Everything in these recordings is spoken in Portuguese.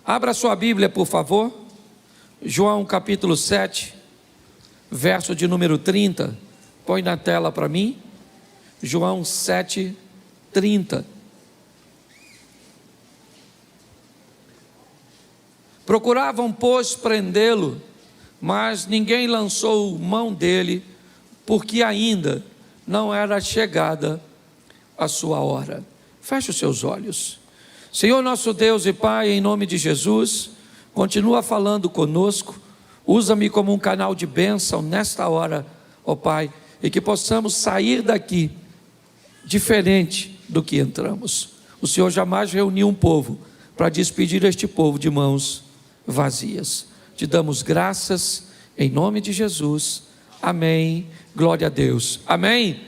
Abra sua Bíblia, por favor. João capítulo 7, verso de número 30. Põe na tela para mim. João 7, 30. Procuravam, pois, prendê-lo, mas ninguém lançou mão dele, porque ainda não era chegada a sua hora. Feche os seus olhos. Senhor nosso Deus e Pai, em nome de Jesus, continua falando conosco, usa-me como um canal de bênção nesta hora, ó Pai, e que possamos sair daqui diferente do que entramos. O Senhor jamais reuniu um povo para despedir este povo de mãos vazias. Te damos graças em nome de Jesus, amém, glória a Deus, amém?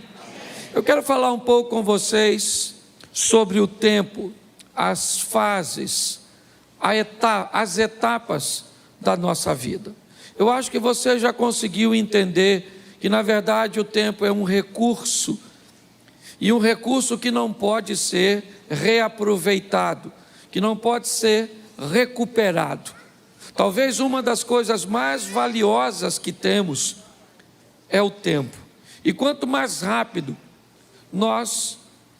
Eu quero falar um pouco com vocês sobre o tempo, as fases, as etapas da nossa vida. Eu acho que você já conseguiu entender que na verdade o tempo é um recurso, e um recurso que não pode ser reaproveitado, que não pode ser recuperado. Talvez uma das coisas mais valiosas que temos é o tempo, e quanto mais rápido nós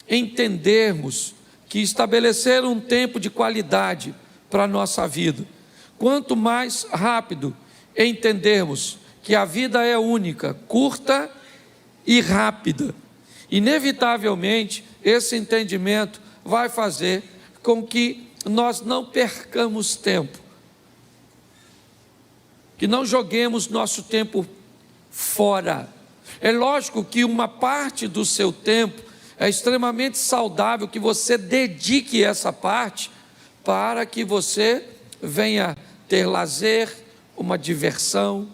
entendermos que estabelecer um tempo de qualidade para a nossa vida, quanto mais rápido entendermos que a vida é única, curta e rápida, inevitavelmente esse entendimento vai fazer com que nós não percamos tempo, que não joguemos nosso tempo fora. É lógico que uma parte do seu tempo é extremamente saudável que você dedique essa parte para que você venha ter lazer, uma diversão,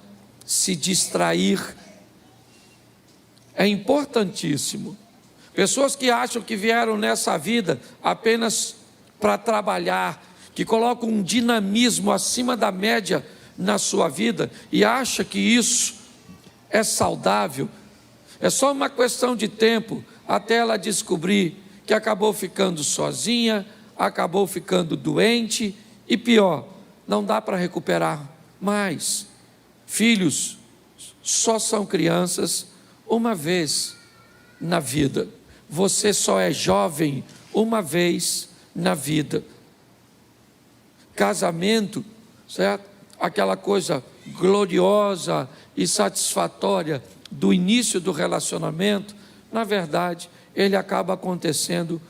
se distrair. É importantíssimo. Pessoas que acham que vieram nessa vida apenas para trabalhar, que colocam um dinamismo acima da média na sua vida e acham que isso é saudável, é só uma questão de tempo até ela descobrir que acabou ficando sozinha, acabou ficando doente e pior, não dá para recuperar mais. Filhos só são crianças uma vez na vida. Você só é jovem uma vez na vida. Casamento, certo? Aquela coisa gloriosa e satisfatória do início do relacionamento, na verdade, ele acaba acontecendo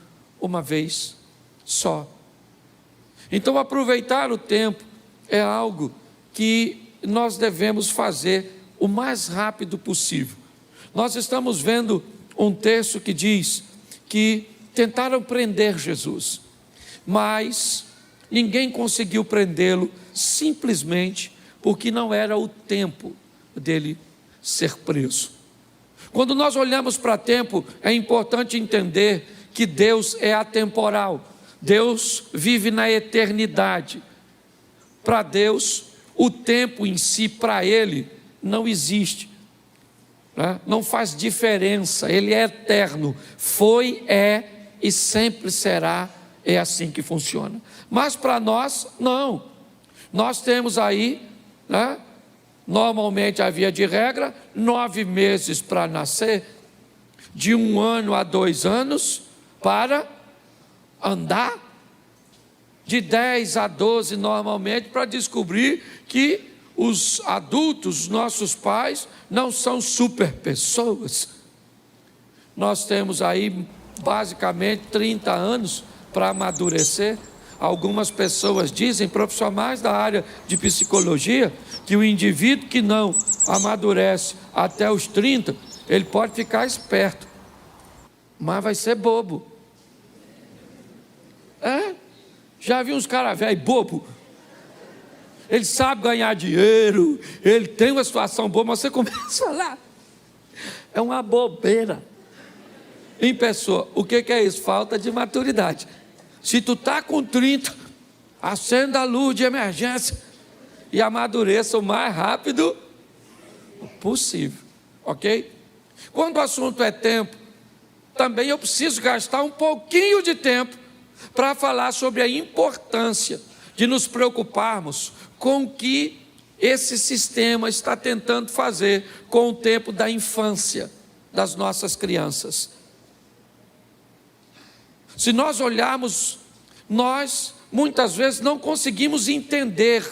uma vez só. Então, aproveitar o tempo é algo que nós devemos fazer o mais rápido possível. Nós estamos vendo um texto que diz que tentaram prender Jesus, mas ninguém conseguiu prendê-lo, simplesmente porque não era o tempo dele ser preso. Quando nós olhamos para tempo, é importante entender que Deus é atemporal. Deus vive na eternidade. Para Deus, o tempo em si, para Ele, não existe, né? Não faz diferença, Ele é eterno. Foi, é e sempre será, é assim que funciona. Mas para nós, não. Nós temos aí, né? Normalmente havia de regra 9 meses para nascer, de 1 ano a 2 anos para andar, de 10 a 12 normalmente para descobrir que os adultos, os nossos pais, não são super pessoas. Nós temos aí basicamente 30 anos para amadurecer. Algumas pessoas dizem, profissionais da área de psicologia, que o indivíduo que não amadurece até os 30, ele pode ficar esperto, mas vai ser bobo. Já vi uns caras velhos bobo. Ele sabe ganhar dinheiro, ele tem uma situação boa, mas você começa a falar, é uma bobeira. Em pessoa, o que é isso? Falta de maturidade. Se tu está com 30, acenda a luz de emergência e amadureça o mais rápido possível, ok? Quando o assunto é tempo, também eu preciso gastar um pouquinho de tempo para falar sobre a importância de nos preocuparmos com o que esse sistema está tentando fazer com o tempo da infância das nossas crianças. Se nós olharmos, nós muitas vezes não conseguimos entender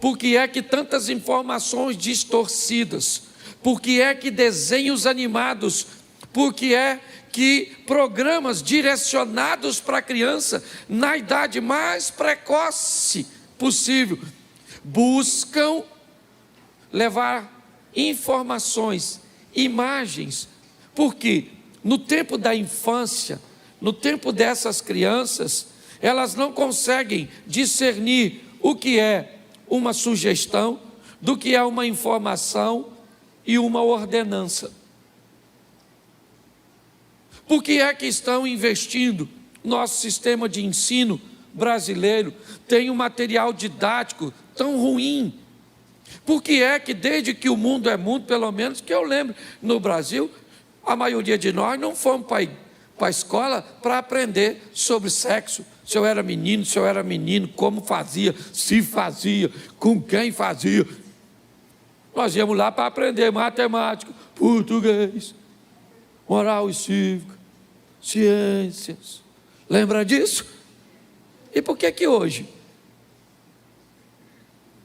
por que é que tantas informações distorcidas, por que é que desenhos animados, por que é que programas direcionados para a criança na idade mais precoce possível buscam levar informações, imagens, porque no tempo da infância, no tempo dessas crianças, elas não conseguem discernir o que é uma sugestão, do que é uma informação e uma ordenança. Por que é que estão investindo? Nosso sistema de ensino brasileiro tem um material didático tão ruim. Por que é que desde que o mundo é mundo, pelo menos que eu lembro, no Brasil, a maioria de nós não fomos para a escola para aprender sobre sexo, se eu era menino, como fazia, se fazia, com quem fazia. Nós íamos lá para aprender matemática, português, moral e cívica, ciências. Lembra disso? E por que que hoje?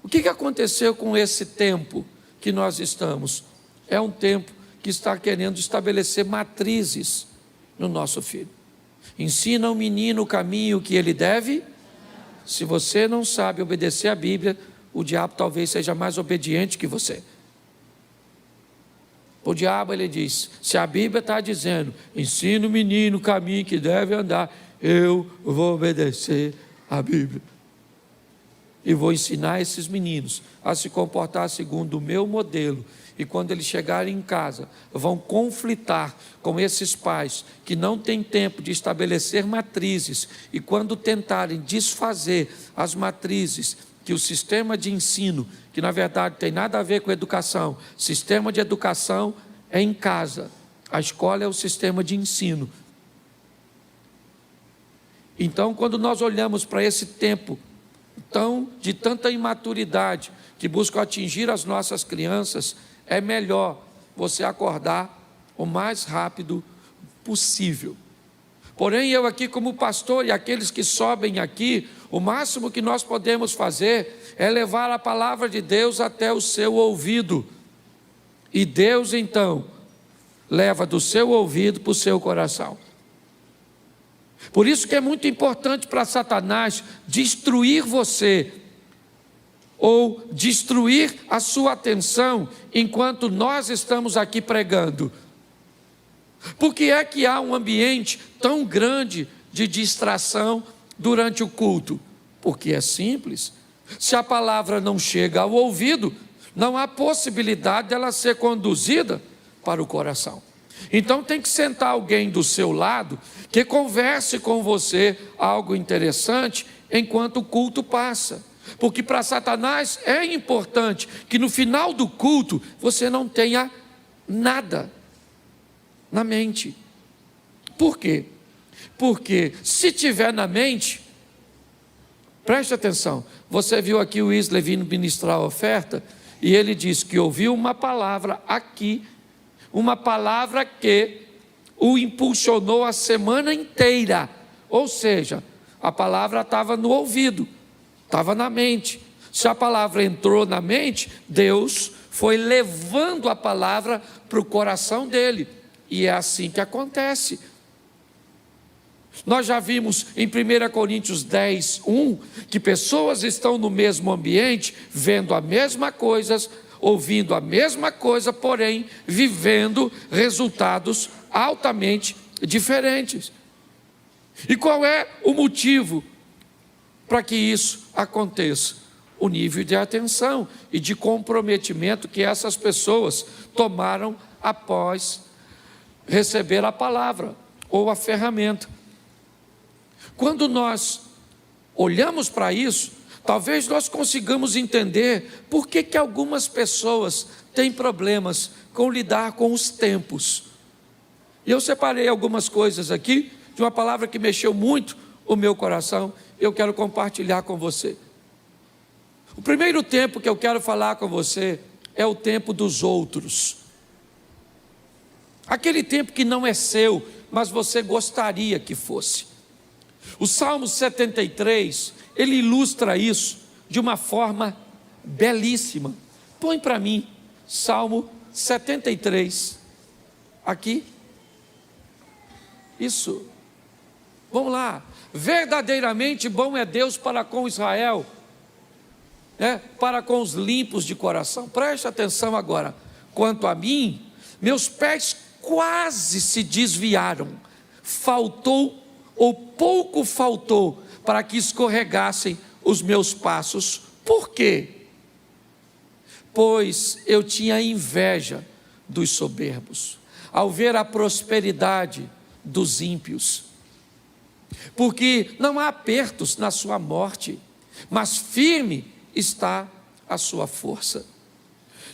O que aconteceu com esse tempo que nós estamos? É um tempo que está querendo estabelecer matrizes no nosso filho. Ensina ao menino o caminho que ele deve. Se você não sabe obedecer a Bíblia, o diabo talvez seja mais obediente que você. O diabo, ele diz, se a Bíblia está dizendo, ensina o menino o caminho que deve andar, eu vou obedecer a Bíblia. E vou ensinar esses meninos a se comportar segundo o meu modelo. E quando eles chegarem em casa, vão conflitar com esses pais que não têm tempo de estabelecer matrizes. E quando tentarem desfazer as matrizes, que o sistema de ensino, que na verdade tem nada a ver com educação, sistema de educação é em casa, a escola é o sistema de ensino. Então, quando nós olhamos para esse tempo de tanta imaturidade que busca atingir as nossas crianças, é melhor você acordar o mais rápido possível. Porém, eu aqui como pastor e aqueles que sobem aqui, o máximo que nós podemos fazer é levar a palavra de Deus até o seu ouvido. E Deus então leva do seu ouvido para o seu coração. Por isso que é muito importante para Satanás destruir você, ou destruir a sua atenção enquanto nós estamos aqui pregando. Por que é que há um ambiente tão grande de distração durante o culto? Porque é simples. Se a palavra não chega ao ouvido, não há possibilidade dela ser conduzida para o coração. Então tem que sentar alguém do seu lado que converse com você algo interessante enquanto o culto passa. Porque para Satanás é importante que no final do culto você não tenha nada na mente. Por quê? Porque se tiver na mente, preste atenção, você viu aqui o Wesley vindo ministrar a oferta, e ele disse que ouviu uma palavra aqui, uma palavra que o impulsionou a semana inteira, ou seja, a palavra estava no ouvido, estava na mente. Se a palavra entrou na mente, Deus foi levando a palavra para o coração dele, e é assim que acontece. Nós já vimos em 1 Coríntios 10, 1, que pessoas estão no mesmo ambiente, vendo a mesma coisa, ouvindo a mesma coisa, porém vivendo resultados altamente diferentes. E qual é o motivo para que isso aconteça? O nível de atenção e de comprometimento que essas pessoas tomaram após receber a palavra ou a ferramenta. Quando nós olhamos para isso, talvez nós consigamos entender por que algumas pessoas têm problemas com lidar com os tempos. E eu separei algumas coisas aqui, de uma palavra que mexeu muito o meu coração, eu quero compartilhar com você. O primeiro tempo que eu quero falar com você é o tempo dos outros. Aquele tempo que não é seu, mas você gostaria que fosse. O Salmo 73, ele ilustra isso de uma forma belíssima. Põe para mim, Salmo 73, aqui. Isso. Vamos lá. Verdadeiramente bom é Deus para com Israel, para com os limpos de coração. Preste atenção agora. Quanto a mim, meus pés quase se desviaram. Faltou ou pouco faltou para que escorregassem os meus passos. Por quê? Pois eu tinha inveja dos soberbos, ao ver a prosperidade dos ímpios. Porque não há apertos na sua morte, mas firme está a sua força.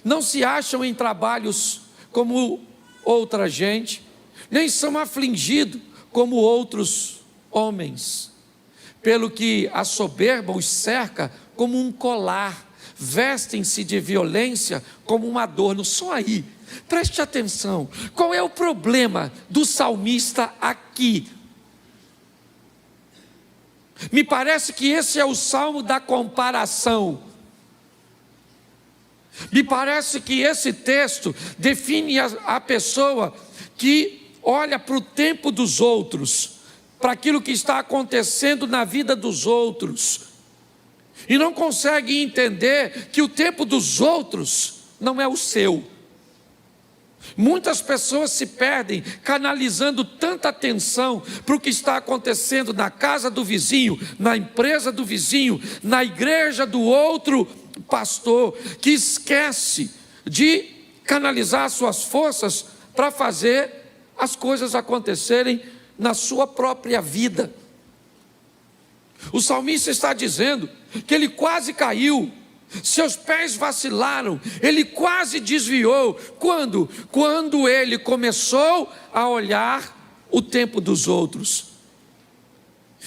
Não se acham em trabalhos como outra gente, nem são afligidos como outros homens. Pelo que a soberba os cerca como um colar, vestem-se de violência como um adorno. Só aí, preste atenção, qual é o problema do salmista aqui? Me parece que esse é o salmo da comparação. Me parece que esse texto define a pessoa que olha para o tempo dos outros, para aquilo que está acontecendo na vida dos outros, e não consegue entender que o tempo dos outros não é o seu. Muitas pessoas se perdem canalizando tanta atenção para o que está acontecendo na casa do vizinho, na empresa do vizinho, na igreja do outro pastor, que esquece de canalizar suas forças para fazer as coisas acontecerem na sua própria vida. O salmista está dizendo que ele quase caiu, seus pés vacilaram, ele quase desviou. Quando? Quando ele começou a olhar o tempo dos outros.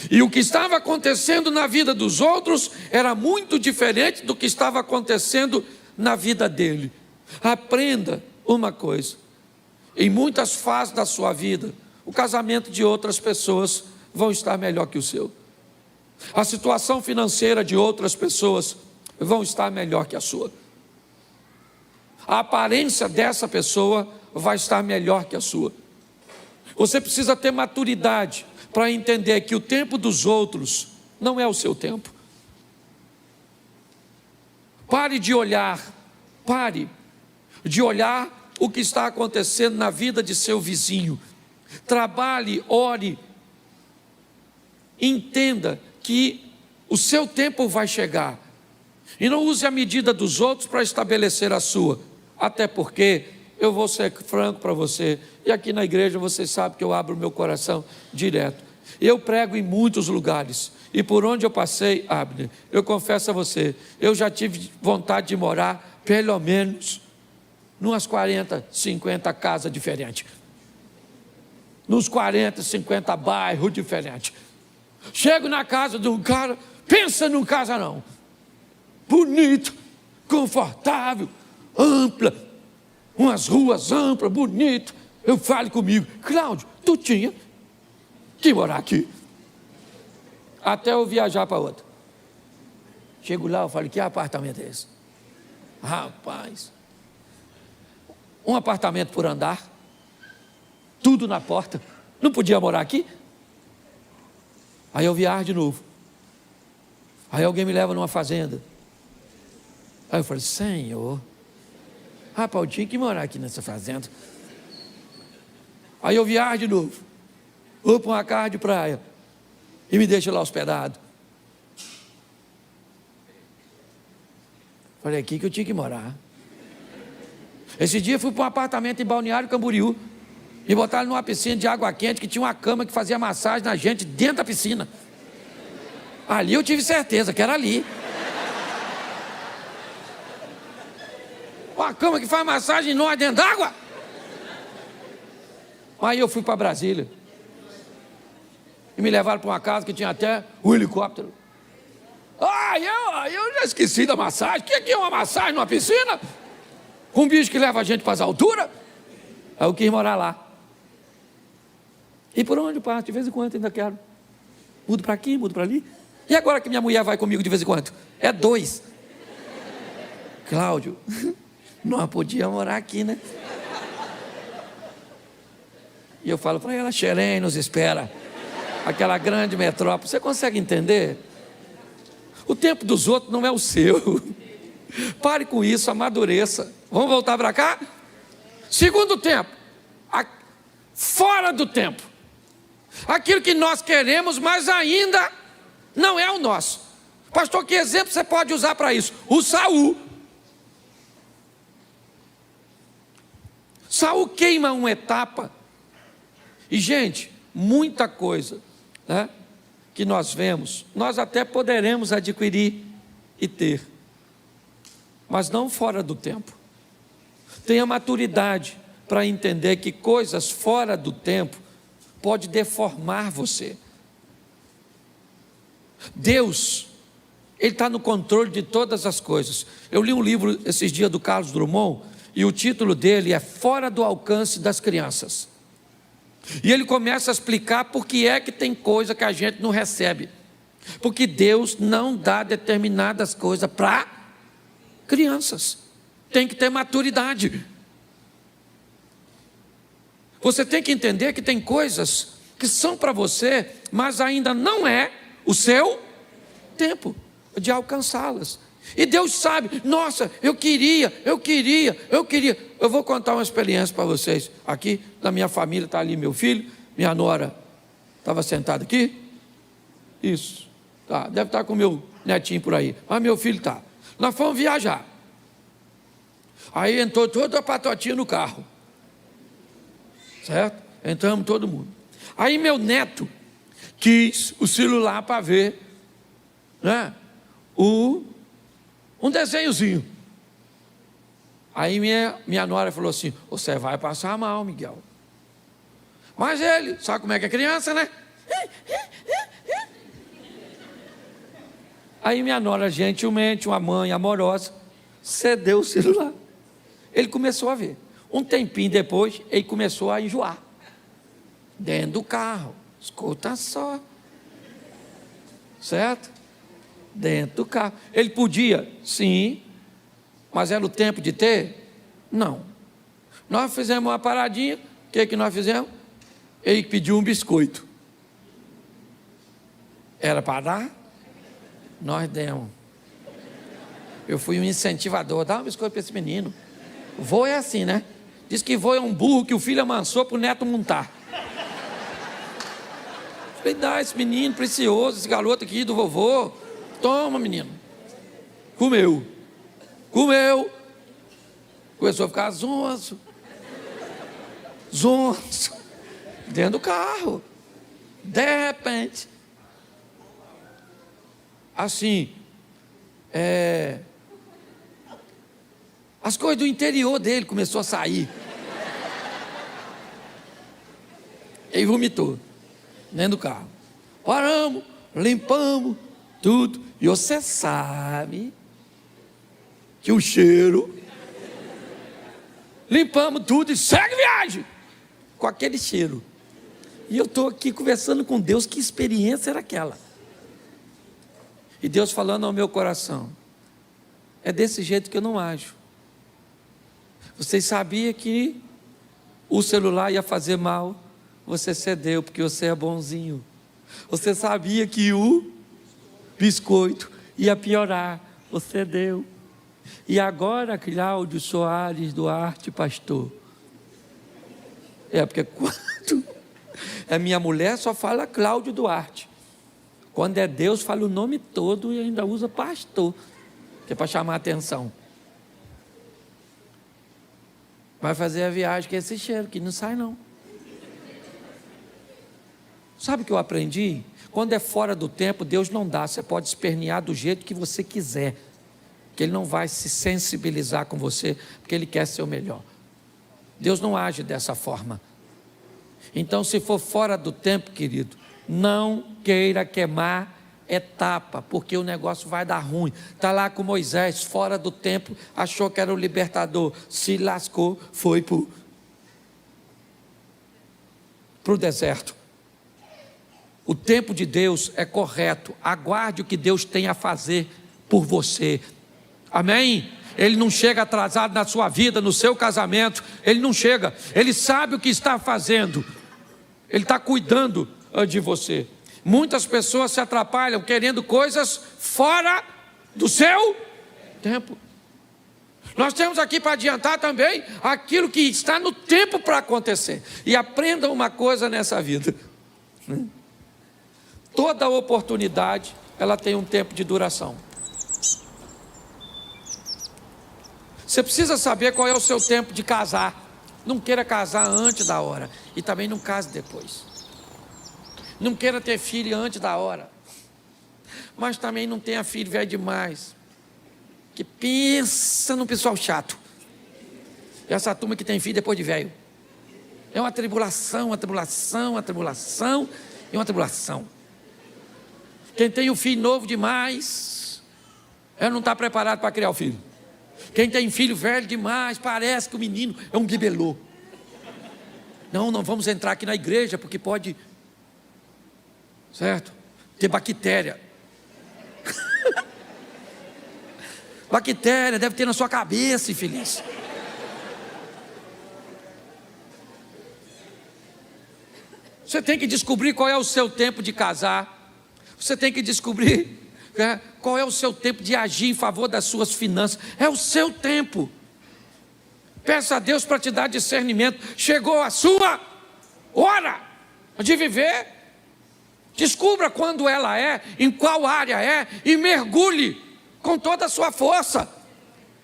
E o que estava acontecendo na vida dos outros era muito diferente do que estava acontecendo na vida dele. Aprenda uma coisa: em muitas fases da sua vida, o casamento de outras pessoas vão estar melhor que o seu. A situação financeira de outras pessoas vão estar melhor que a sua. A aparência dessa pessoa vai estar melhor que a sua. Você precisa ter maturidade para entender que o tempo dos outros não é o seu tempo. Pare de olhar o que está acontecendo na vida de seu vizinho. Trabalhe, ore, entenda que o seu tempo vai chegar. E não use a medida dos outros para estabelecer a sua. Até porque, eu vou ser franco para você, e aqui na igreja você sabe que eu abro o meu coração direto. Eu prego em muitos lugares, e por onde eu passei, Abner, eu confesso a você, eu já tive vontade de morar, pelo menos, numas 40, 50 casas diferentes. Nos 40, 50 bairros diferentes. Chego na casa de um cara, pensa num casarão. Bonito, confortável, ampla, umas ruas amplas, bonito. Eu falo comigo: Cláudio, tu tinha que morar aqui. Até eu viajar para outra. Chego lá, eu falo: que apartamento é esse? Rapaz, um apartamento por andar, tudo na porta. Não podia morar aqui? Aí eu viajo de novo. Aí alguém me leva numa fazenda. Aí eu falei: Senhor, rapaz, eu tinha que morar aqui nessa fazenda. Aí eu viajo de novo. Vou para uma casa de praia e me deixa lá hospedado. Falei: aqui que eu tinha que morar. Esse dia eu fui para um apartamento em Balneário Camboriú e botaram numa piscina de água quente que tinha uma cama que fazia massagem na gente dentro da piscina. Ali eu tive certeza que era ali. Uma cama que faz massagem em nós dentro d'água. Aí eu fui para Brasília. e me levaram para uma casa que tinha até um helicóptero. Eu já esqueci da massagem. O que é uma massagem numa piscina? Com um bicho que leva a gente para as alturas? Aí eu quis morar lá. E por onde eu passo? De vez em quando ainda quero. Mudo para aqui, mudo para ali. E agora que minha mulher vai comigo de vez em quando? É 2. Cláudio, não podia morar aqui, né? E eu falo para ela, Xerém nos espera. Aquela grande metrópole. Você consegue entender? O tempo dos outros não é o seu. Pare com isso, amadureça. Vamos voltar para cá? Segundo tempo. Fora do tempo. Aquilo que nós queremos, mas ainda não é o nosso. Pastor, que exemplo você pode usar para isso? O Saul. Saul queima uma etapa. E, gente, muita coisa, né, que nós vemos, nós até poderemos adquirir e ter, mas não fora do tempo. Tenha maturidade para entender que coisas fora do tempo pode deformar você. Deus, Ele está no controle de todas as coisas. Eu li um livro esses dias do Carlos Drummond, e o título dele é Fora do Alcance das Crianças. E ele começa a explicar por que é que tem coisa que a gente não recebe. Porque Deus não dá determinadas coisas para crianças. Tem que ter maturidade. Você tem que entender que tem coisas que são para você, mas ainda não é o seu tempo de alcançá-las. E Deus sabe, nossa, eu queria. Eu vou contar uma experiência para vocês. Aqui, na minha família, está ali meu filho, minha nora estava sentada aqui. Isso, tá, deve estar com meu netinho por aí, mas meu filho está. Nós fomos viajar. Aí entrou toda a patotinha no carro. Certo? Entramos todo mundo. Aí meu neto quis o celular para ver, né, um desenhozinho. Aí minha nora falou assim, você vai passar mal, Miguel. Mas ele, sabe como é que é criança, né? Aí minha nora, gentilmente, uma mãe amorosa, cedeu o celular. Ele começou a ver. Um tempinho depois, ele começou a enjoar. Dentro do carro, escuta só. Certo? Dentro do carro. Ele podia? Sim. Mas era o tempo de ter? Não. Nós fizemos uma paradinha. O que nós fizemos? Ele pediu um biscoito. Era para dar? Nós demos. Eu fui um incentivador. Dá um biscoito para esse menino. Vô é assim, né? Diz que vô é um burro que o filho amansou para o neto montar. Falei, dá esse menino precioso, esse garoto aqui do vovô. Toma, menino. Comeu. Começou a ficar zonzo. Dentro do carro. De repente. Assim. As coisas do interior dele começou a sair. Ele vomitou. Dentro do carro. Paramos, limpamos, tudo. E você sabe que o cheiro. Limpamos tudo e segue viagem. Com aquele cheiro. E eu estou aqui conversando com Deus, que experiência era aquela? E Deus falando ao meu coração, é desse jeito que eu não ajo. Vocês sabiam que o celular ia fazer mal? Você cedeu, porque você é bonzinho. Você sabia que o biscoito ia piorar? Você deu. E agora, Cláudio Soares Duarte, pastor. Porque quando a minha mulher só fala Cláudio Duarte. Quando é Deus, fala o nome todo e ainda usa pastor, que é para chamar a atenção. Vai fazer a viagem com esse cheiro, que não sai não. Sabe o que eu aprendi? Quando é fora do tempo, Deus não dá. Você pode espernear do jeito que você quiser, que Ele não vai se sensibilizar com você, porque Ele quer ser o melhor. Deus não age dessa forma. Então, se for fora do tempo, querido, Não queira queimar etapa, porque o negócio vai dar ruim. Está lá com Moisés, fora do templo, achou que era o libertador, se lascou, foi para o deserto. O tempo de Deus é correto, aguarde o que Deus tem a fazer por você, amém? Ele não chega atrasado na sua vida, no seu casamento, ele não chega, ele sabe o que está fazendo, ele está cuidando de você. Muitas pessoas se atrapalham querendo coisas fora do seu tempo. Nós temos aqui para adiantar também aquilo que está no tempo para acontecer. E aprenda uma coisa nessa vida: toda oportunidade, ela tem um tempo de duração. Você precisa saber qual é o seu tempo de casar. Não queira casar antes da hora, e também não case depois. Não queira ter filho antes da hora, mas também não tenha filho velho demais, que pensa no pessoal chato. E essa turma que tem filho depois de velho, é uma tribulação, uma tribulação, uma tribulação e uma tribulação. Quem tem um filho novo demais, não está preparado para criar o filho. Quem tem filho velho demais, parece que o menino é um bibelô. Não vamos entrar aqui na igreja, porque pode, certo, ter bactéria. Bactéria deve ter na sua cabeça, infeliz. Você tem que descobrir qual é o seu tempo de casar. Você tem que descobrir qual é o seu tempo de agir em favor das suas finanças. É o seu tempo. Peça a Deus para te dar discernimento. Chegou a sua hora de viver. Descubra quando ela é, em qual área é, e mergulhe com toda a sua força.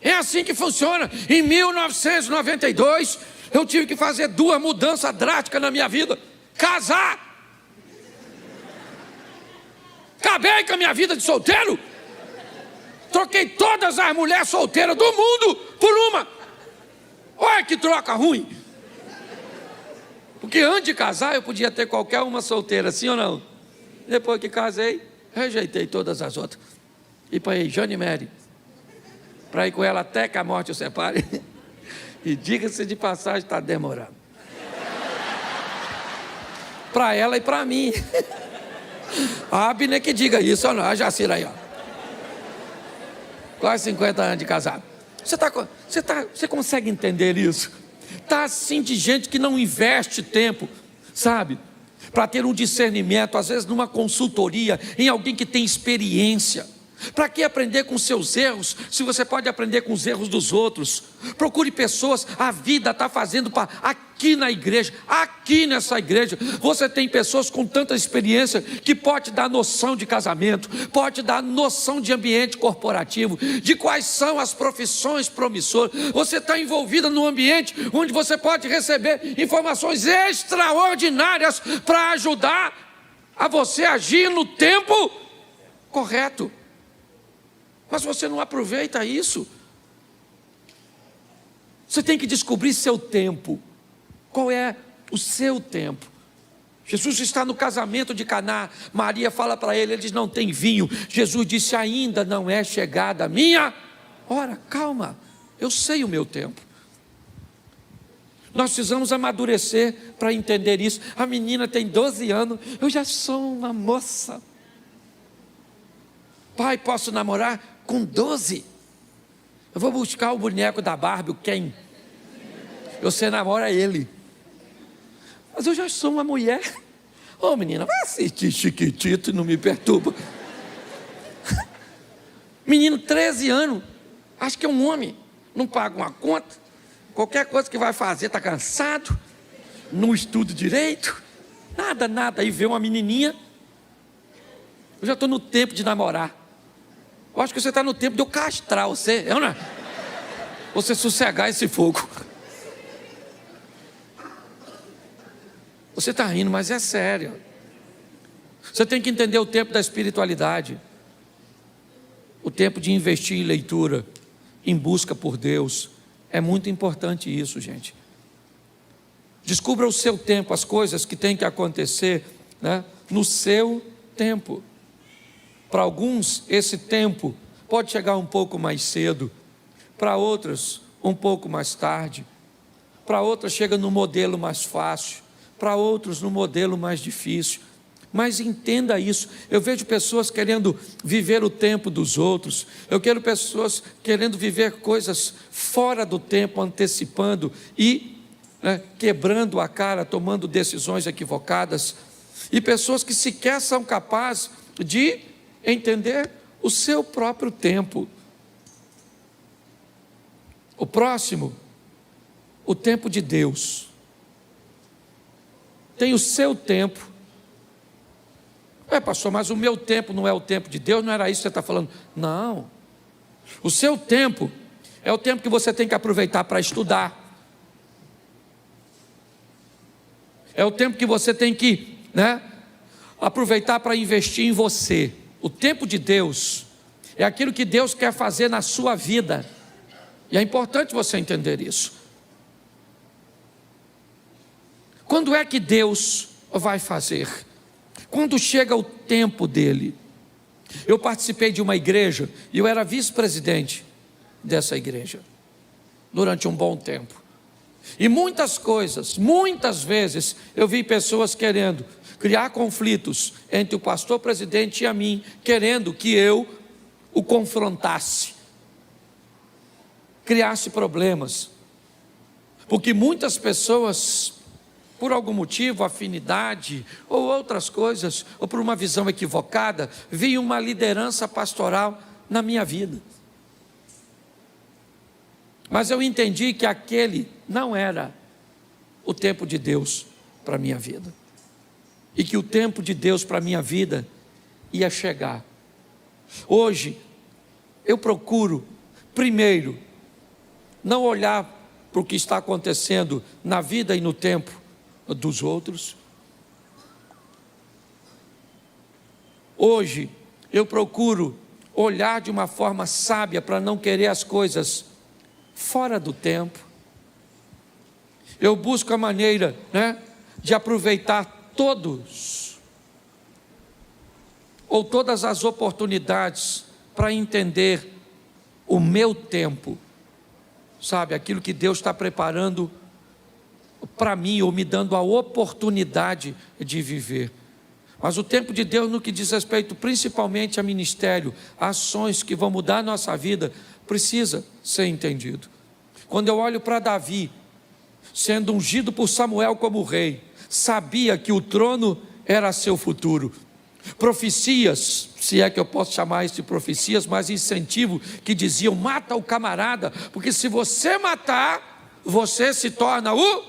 É assim que funciona. Em 1992, eu tive que fazer 2 mudanças drásticas na minha vida. Casar. Acabei com a minha vida de solteiro. Troquei todas as mulheres solteiras do mundo por uma. Olha que troca ruim. Porque antes de casar eu podia ter qualquer uma solteira, sim ou não? Depois que casei, rejeitei todas as outras. E para Jane Mary, para ir com ela até que a morte o separe. E diga-se de passagem, está demorando. Para ela e para mim. A Abner que diga isso, ou não, a Jacira aí, ó. Quase 50 anos de casado. Você consegue entender isso? Está assim de gente que não investe tempo, sabe? Para ter um discernimento, às vezes numa consultoria, em alguém que tem experiência. Para que aprender com seus erros, se você pode aprender com os erros dos outros? Procure pessoas, a vida está fazendo aqui na igreja, aqui nessa igreja, você tem pessoas com tanta experiência, que pode dar noção de casamento, pode dar noção de ambiente corporativo, de quais são as profissões promissoras. Você está envolvida num ambiente, onde você pode receber informações extraordinárias, para ajudar a você agir no tempo correto. Mas você não aproveita isso. Você tem que descobrir seu tempo. Qual é o seu tempo? Jesus está no casamento de Caná. Maria fala para ele, eles não têm vinho. Jesus disse, ainda não é chegada a minha hora. Calma, eu sei o meu tempo. Nós precisamos amadurecer para entender isso. A menina tem 12 anos, eu já sou uma moça. Pai, posso namorar? Com 12, eu vou buscar o boneco da Barbie, o Ken. Você namora ele. Mas eu já sou uma mulher. Ô menina, vai assistir Chiquitito e não me perturba. Menino, 13 anos, acho que é um homem. Não paga uma conta. Qualquer coisa que vai fazer, está cansado. Não estuda direito. Nada. Aí vê uma menininha. Eu já estou no tempo de namorar. Eu acho que você está no tempo de eu castrar você, não é? Você sossegar esse fogo. Você está rindo, mas é sério. Você tem que entender o tempo da espiritualidade. O tempo de investir em leitura, em busca por Deus. É muito importante isso, gente. Descubra o seu tempo, as coisas que têm que acontecer, né? no seu tempo. Para alguns, esse tempo pode chegar um pouco mais cedo, para outros, um pouco mais tarde, para outros chega no modelo mais fácil, para outros no modelo mais difícil. Mas entenda isso, eu vejo pessoas querendo viver o tempo dos outros, eu quero pessoas querendo viver coisas fora do tempo, antecipando e quebrando a cara, tomando decisões equivocadas, e pessoas que sequer são capazes de entender o seu próprio tempo. O próximo, o tempo de Deus, tem o seu tempo. Pastor, mas o meu tempo não é o tempo de Deus? Não era isso que você está falando? Não, o seu tempo é o tempo que você tem que aproveitar para estudar, é o tempo que você tem que aproveitar para investir em você. O tempo de Deus é aquilo que Deus quer fazer na sua vida, e é importante você entender isso. Quando é que Deus vai fazer? Quando chega o tempo dele. Eu participei de uma igreja e eu era vice-presidente dessa igreja durante um bom tempo. E muitas vezes eu vi pessoas querendo criar conflitos entre o pastor presidente e a mim, querendo que eu o confrontasse, criasse problemas, porque muitas pessoas, por algum motivo, afinidade ou outras coisas, ou por uma visão equivocada, viam uma liderança pastoral na minha vida. Mas eu entendi que aquele não era o tempo de Deus para a minha vida, e que o tempo de Deus para a minha vida ia chegar. Hoje, eu procuro, primeiro, não olhar para o que está acontecendo na vida e no tempo dos outros. Hoje, eu procuro olhar de uma forma sábia para não querer as coisas fora do tempo. Eu busco a maneira de aproveitar todas as oportunidades para entender o meu tempo, sabe, aquilo que Deus está preparando para mim, ou me dando a oportunidade de viver. Mas o tempo de Deus, no que diz respeito principalmente a ministério, a ações que vão mudar a nossa vida, precisa ser entendido. Quando eu olho para Davi, sendo ungido por Samuel como rei, sabia que o trono era seu futuro. Profecias, se é que eu posso chamar isso de profecias, mas incentivo, que diziam: mata o camarada, porque se você matar, você se torna o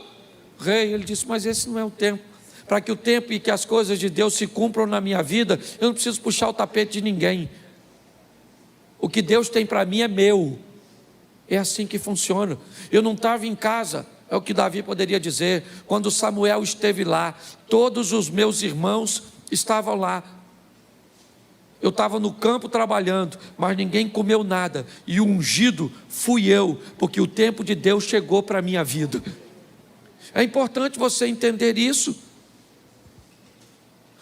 rei. Ele disse: mas esse não é o tempo. Para que o tempo e que as coisas de Deus se cumpram na minha vida, eu não preciso puxar o tapete de ninguém. O que Deus tem para mim é meu. É assim que funciona. Eu não estava em casa, é o que Davi poderia dizer, quando Samuel esteve lá, todos os meus irmãos estavam lá. Eu estava no campo trabalhando, mas ninguém comeu nada, e o ungido fui eu, porque o tempo de Deus chegou para a minha vida. É importante você entender isso.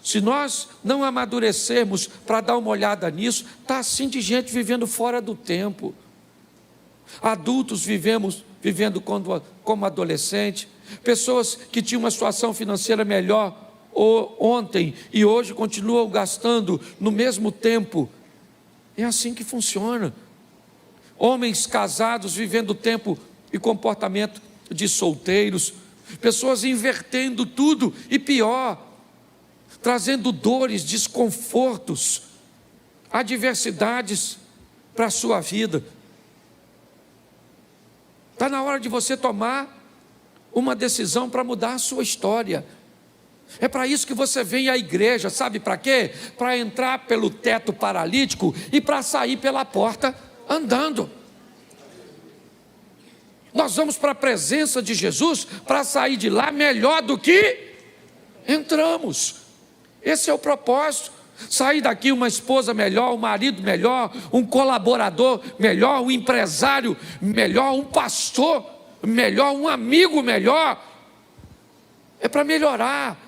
Se nós não amadurecermos para dar uma olhada nisso, está assim de gente vivendo fora do tempo. Adultos vivendo como adolescente, pessoas que tinham uma situação financeira melhor ontem e hoje continuam gastando no mesmo tempo. É assim que funciona. Homens casados vivendo tempo e comportamento de solteiros, pessoas invertendo tudo e pior, trazendo dores, desconfortos, adversidades para a sua vida. Está na hora de você tomar uma decisão para mudar a sua história. É para isso que você vem à igreja, sabe para quê? Para entrar pelo teto paralítico e para sair pela porta andando. Nós vamos para a presença de Jesus para sair de lá melhor do que entramos. Esse é o propósito. Sair daqui uma esposa melhor, um marido melhor, um colaborador melhor, um empresário melhor, um pastor melhor, um amigo melhor. É para melhorar.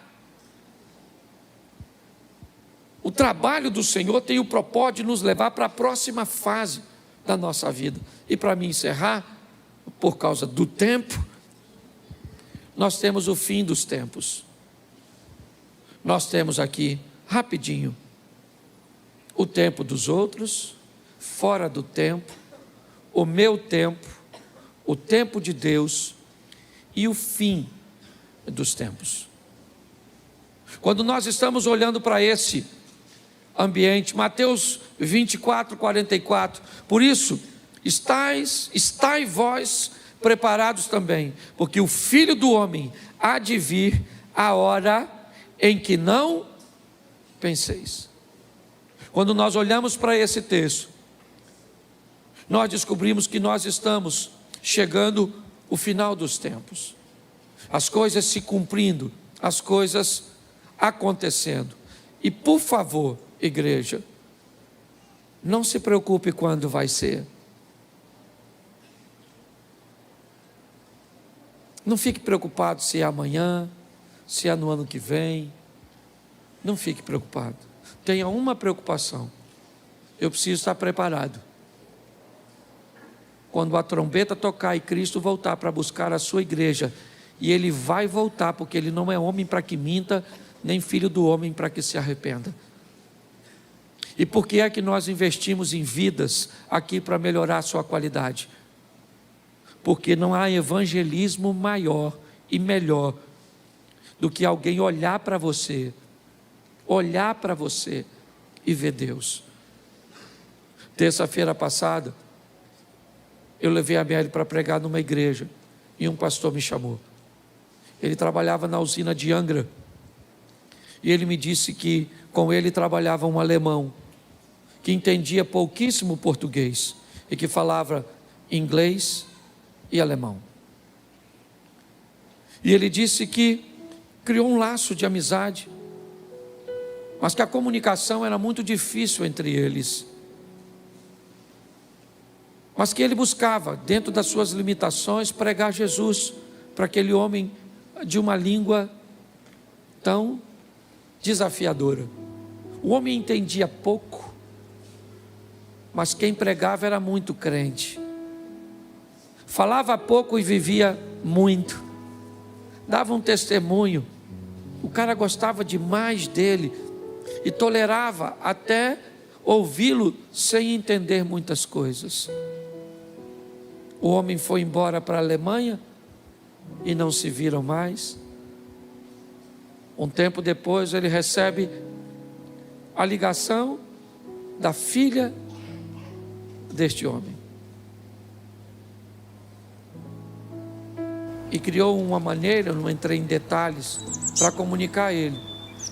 O trabalho do Senhor tem o propósito de nos levar para a próxima fase da nossa vida. E para me encerrar, por causa do tempo, nós temos o fim dos tempos. Nós temos aqui, rapidinho, o tempo dos outros, fora do tempo, o meu tempo, o tempo de Deus e o fim dos tempos. Quando nós estamos olhando para esse ambiente, Mateus 24, 44, por isso, estai vós preparados também, porque o Filho do Homem há de vir a hora em que não penseis. Quando nós olhamos para esse texto, nós descobrimos que nós estamos chegando ao final dos tempos. As coisas se cumprindo, as coisas acontecendo. E por favor, igreja, não se preocupe quando vai ser. Não fique preocupado se é amanhã, se é no ano que vem. Não fique preocupado. Tenha uma preocupação: eu preciso estar preparado. Quando a trombeta tocar e Cristo voltar para buscar a sua igreja, e Ele vai voltar, porque Ele não é homem para que minta, nem filho do homem para que se arrependa. E por que é que nós investimos em vidas aqui para melhorar a sua qualidade? Porque não há evangelismo maior e melhor do que alguém olhar para você e ver Deus. Terça-feira passada, eu levei a Mary para pregar numa igreja e um pastor me chamou. Ele trabalhava na usina de Angra e ele me disse que com ele trabalhava um alemão que entendia pouquíssimo português e que falava inglês e alemão. E ele disse que criou um laço de amizade, mas que a comunicação era muito difícil entre eles. Mas que ele buscava, dentro das suas limitações, pregar Jesus para aquele homem de uma língua tão desafiadora. O homem entendia pouco, mas quem pregava era muito crente. Falava pouco e vivia muito. Dava um testemunho. O cara gostava demais dele e tolerava até ouvi-lo sem entender muitas coisas. O homem foi embora para a Alemanha e não se viram mais. Um tempo depois ele recebe a ligação da filha deste homem. E criou uma maneira, não entrei em detalhes, para comunicar a ele,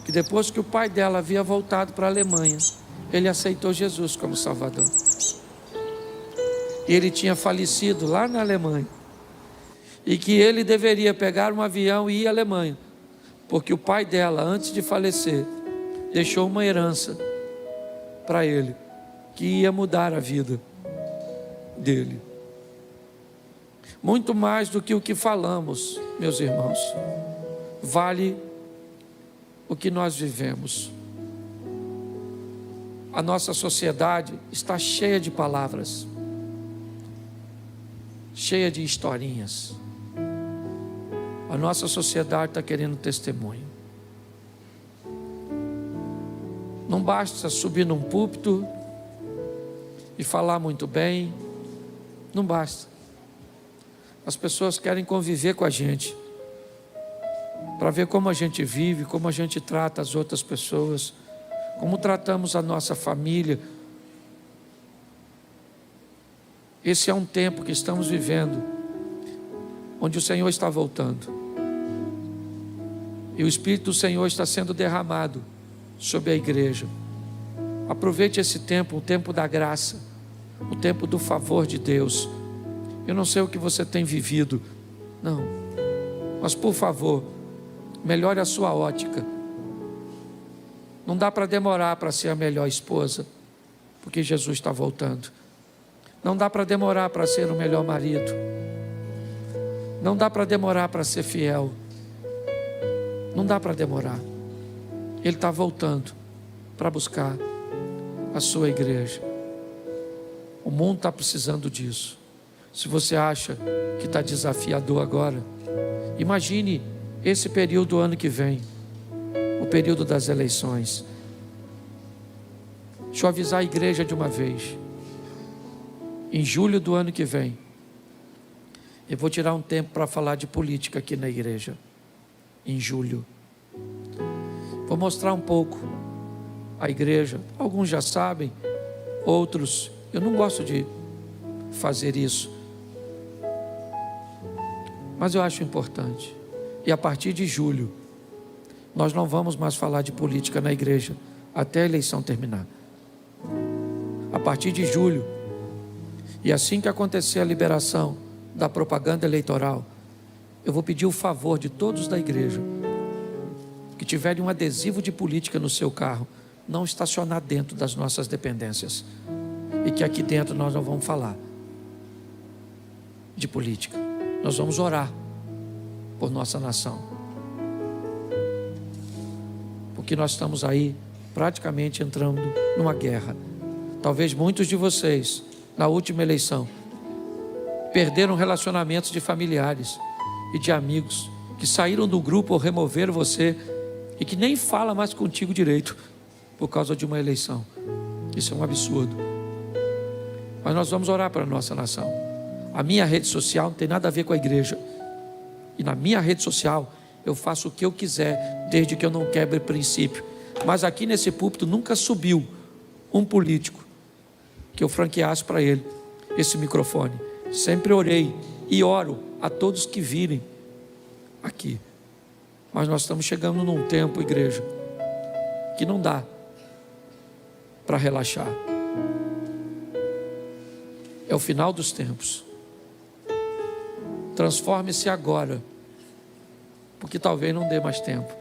que depois que o pai dela havia voltado para a Alemanha, ele aceitou Jesus como Salvador. E ele tinha falecido lá na Alemanha. E que ele deveria pegar um avião e ir à Alemanha, porque o pai dela, antes de falecer, deixou uma herança para ele, que ia mudar a vida dele. Muito mais do que o que falamos, meus irmãos, vale o que nós vivemos. A nossa sociedade está cheia de palavras, cheia de historinhas. A nossa sociedade está querendo testemunho. Não basta subir num púlpito e falar muito bem, não basta. As pessoas querem conviver com a gente, para ver como a gente vive, como a gente trata as outras pessoas, como tratamos a nossa família. Esse é um tempo que estamos vivendo, onde o Senhor está voltando. E o Espírito do Senhor está sendo derramado sobre a igreja. Aproveite esse tempo, o tempo da graça, o tempo do favor de Deus. Eu não sei o que você tem vivido, não, mas por favor, melhore a sua ótica. Não dá para demorar para ser a melhor esposa, porque Jesus está voltando. Não dá para demorar para ser o melhor marido. Não dá para demorar para ser fiel. Não dá para demorar. Ele está voltando para buscar a sua igreja. O mundo está precisando disso. Se você acha que está desafiador agora, imagine esse período do ano que vem, o período das eleições. Deixa eu avisar a igreja de uma vez. Em julho do ano que vem, eu vou tirar um tempo para falar de política aqui na igreja. Em julho. Vou mostrar um pouco a igreja. Alguns já sabem, outros, eu não gosto de fazer isso, mas eu acho importante. E a partir de julho, nós não vamos mais falar de política na igreja, até a eleição terminar. A partir de julho, e assim que acontecer a liberação da propaganda eleitoral, eu vou pedir o favor de todos da igreja que tiverem um adesivo de política no seu carro, não estacionar dentro das nossas dependências, e que aqui dentro nós não vamos falar de política. Nós vamos orar por nossa nação, porque nós estamos aí praticamente entrando numa guerra. Talvez muitos de vocês, na última eleição, perderam relacionamentos de familiares e de amigos que saíram do grupo ou removeram você e que nem fala mais contigo direito por causa de uma eleição. Isso é um absurdo. Mas nós vamos orar para a nossa nação. A minha rede social não tem nada a ver com a igreja. E na minha rede social eu faço o que eu quiser, desde que eu não quebre princípio. Mas aqui nesse púlpito nunca subiu um político que eu franqueasse para ele esse microfone. Sempre orei e oro a todos que virem aqui. Mas nós estamos chegando num tempo, igreja, que não dá para relaxar. É o final dos tempos. Transforme-se agora, porque talvez não dê mais tempo.